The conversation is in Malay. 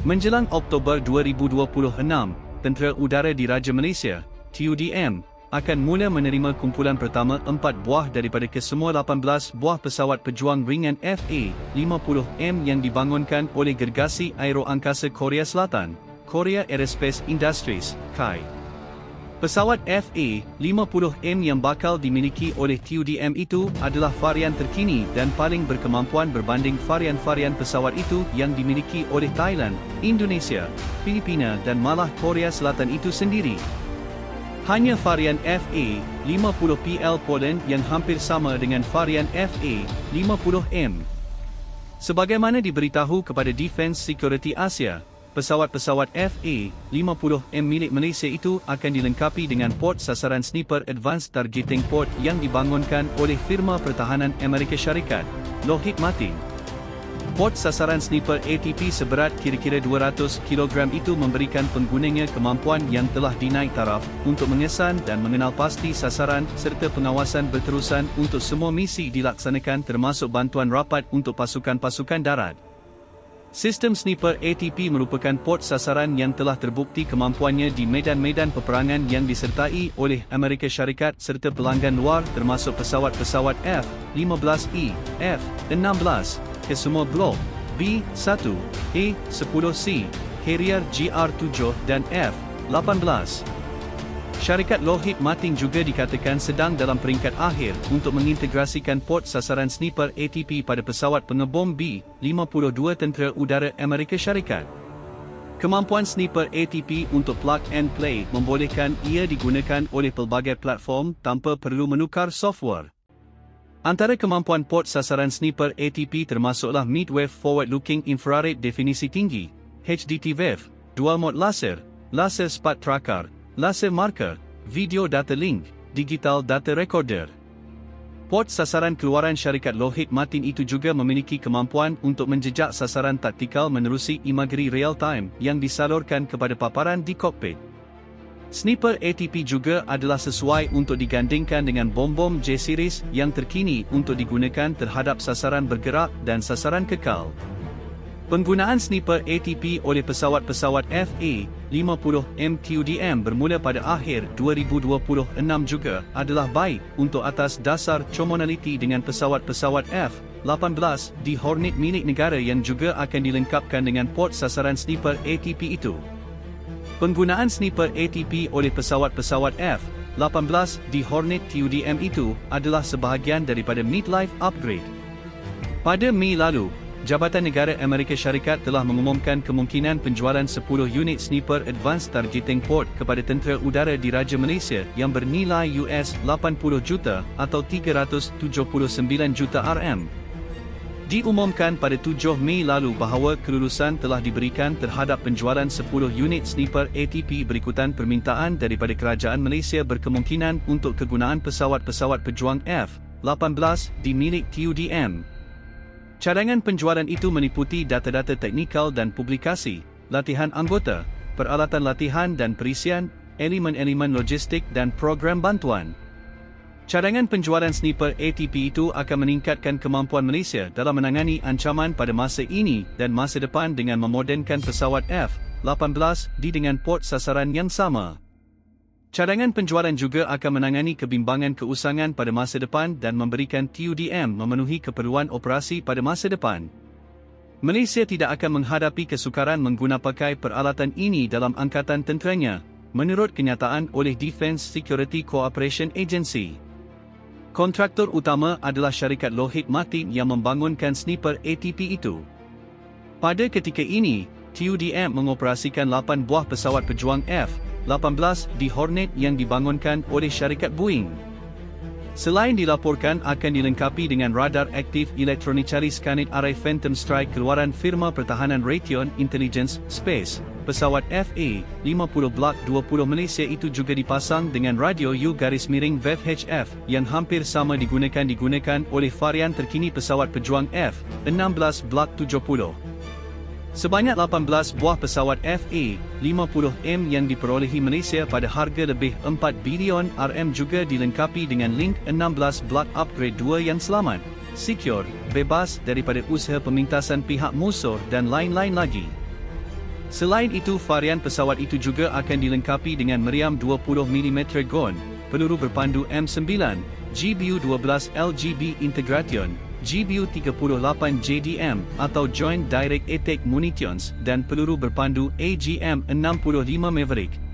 Menjelang Oktober 2026, Tentera Udara Diraja Malaysia, TUDM, akan mula menerima kumpulan pertama 4 buah daripada kesemua 18 buah pesawat pejuang ringan FA-50M yang dibangunkan oleh Gergasi Aeroangkasa Korea Selatan, Korea Aerospace Industries, KAI. Pesawat FA-50M yang bakal dimiliki oleh TUDM itu adalah varian terkini dan paling berkemampuan berbanding varian-varian pesawat itu yang dimiliki oleh Thailand, Indonesia, Filipina dan malah Korea Selatan itu sendiri. Hanya varian FA-50PL Poland yang hampir sama dengan varian FA-50M. Sebagaimana diberitahu kepada Defence Security Asia, pesawat-pesawat FA-50M milik Malaysia itu akan dilengkapi dengan port sasaran sniper Advanced Targeting Port yang dibangunkan oleh firma pertahanan Amerika Syarikat, Lockheed Martin. Port sasaran sniper ATP seberat kira-kira 200 kg itu memberikan penggunanya kemampuan yang telah dinaik taraf untuk mengesan dan mengenal pasti sasaran serta pengawasan berterusan untuk semua misi dilaksanakan termasuk bantuan rapat untuk pasukan-pasukan darat. Sistem sniper ATP merupakan port sasaran yang telah terbukti kemampuannya di medan-medan peperangan yang disertai oleh Amerika Syarikat serta pelanggan luar termasuk pesawat-pesawat F-15E, F-16, kesemua Block B-1, A-10C, Harrier GR-7 dan F-18. Syarikat Lockheed Martin juga dikatakan sedang dalam peringkat akhir untuk mengintegrasikan port sasaran sniper ATP pada pesawat pengebom B-52 Tentera Udara Amerika Syarikat. Kemampuan sniper ATP untuk plug and play membolehkan ia digunakan oleh pelbagai platform tanpa perlu menukar software. Antara kemampuan port sasaran sniper ATP termasuklah Mid-Wave Forward-Looking Infrared Definisi Tinggi, HDTVF, Dual Mode Laser, Laser Spot Tracker, Laser Marker, Video Data Link, Digital Data Recorder. Port sasaran keluaran syarikat Lockheed Martin itu juga memiliki kemampuan untuk menjejak sasaran taktikal menerusi imagery real-time yang disalurkan kepada paparan di kokpit. Sniper ATP juga adalah sesuai untuk digandingkan dengan bom-bom J-Series yang terkini untuk digunakan terhadap sasaran bergerak dan sasaran kekal. Penggunaan sniper ATP oleh pesawat-pesawat FA-50M TUDM bermula pada akhir 2026 juga adalah baik untuk atas dasar commonality dengan pesawat-pesawat F-18 di Hornet milik negara yang juga akan dilengkapkan dengan port sasaran sniper ATP itu. Penggunaan sniper ATP oleh pesawat-pesawat F-18 di Hornet TUDM itu adalah sebahagian daripada mid-life upgrade. Pada Mei lalu, Jabatan Negara Amerika Syarikat telah mengumumkan kemungkinan penjualan 10 unit sniper Advanced Targeting Port kepada Tentera Udara Diraja Malaysia yang bernilai US$80 juta atau 379 juta RM. Diumumkan pada 7 Mei lalu bahawa kelulusan telah diberikan terhadap penjualan 10 unit sniper ATP berikutan permintaan daripada Kerajaan Malaysia berkemungkinan untuk kegunaan pesawat-pesawat pejuang F-18 di milik TUDM. Cadangan penjualan itu meliputi data-data teknikal dan publikasi, latihan anggota, peralatan latihan dan perisian, elemen-elemen logistik dan program bantuan. Cadangan penjualan sniper ATP itu akan meningkatkan kemampuan Malaysia dalam menangani ancaman pada masa ini dan masa depan dengan memodernkan pesawat F-18 dengan port sasaran yang sama. Cadangan penjualan juga akan menangani kebimbangan keusangan pada masa depan dan memberikan TUDM memenuhi keperluan operasi pada masa depan. Malaysia tidak akan menghadapi kesukaran menggunapakai peralatan ini dalam angkatan tenteranya, menurut kenyataan oleh Defence Security Cooperation Agency. Kontraktor utama adalah syarikat Lockheed Martin yang membangunkan sniper ATP itu. Pada ketika ini, TUDM mengoperasikan 8 buah pesawat pejuang F-18 di Hornet yang dibangunkan oleh syarikat Boeing. Selain dilaporkan akan dilengkapi dengan radar aktif Electronically Scanned Array Phantom Strike keluaran firma pertahanan Raytheon Intelligence Space, pesawat FA-50 Block 20 Malaysia itu juga dipasang dengan radio U-VHF yang hampir sama digunakan oleh varian terkini pesawat pejuang F-16 Block 70. Sebanyak 18 buah pesawat FA-50M yang diperolehi Malaysia pada harga lebih 4 bilion RM juga dilengkapi dengan Link 16 Block Upgrade 2 yang selamat. secure, bebas daripada usaha pemintasan pihak musuh dan lain-lain lagi. Selain itu, varian pesawat itu juga akan dilengkapi dengan meriam 20mm Gun, peluru berpandu M9, GBU-12 LGB Integration, GBU-38 JDM atau Joint Direct Attack Munitions dan peluru berpandu AGM-65 Maverick.